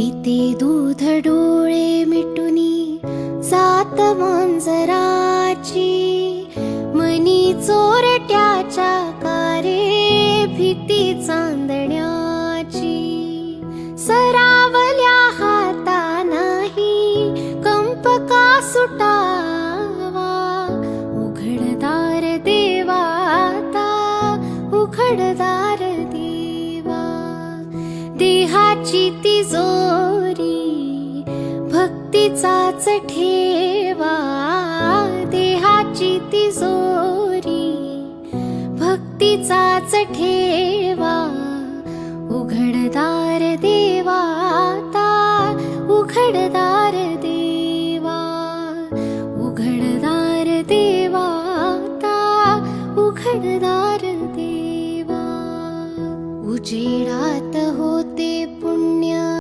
पिते दूध डोळे मिटुनी सात मांजराची, मनी चोरट्याच्या कारे भीती चांदण्याची. सरावल्या हाता नाही कंप का सुटावा, उघडदार देवा आता उघडदार देवा. देहाची तिजोरी भक्तीचाच ठेवा, देहाची तिजोरी भक्तीचाच ठेवा. उघडदार देवा आता उघडदार देवा, उघडदार देवा आता उघडदार देवा. उजेडात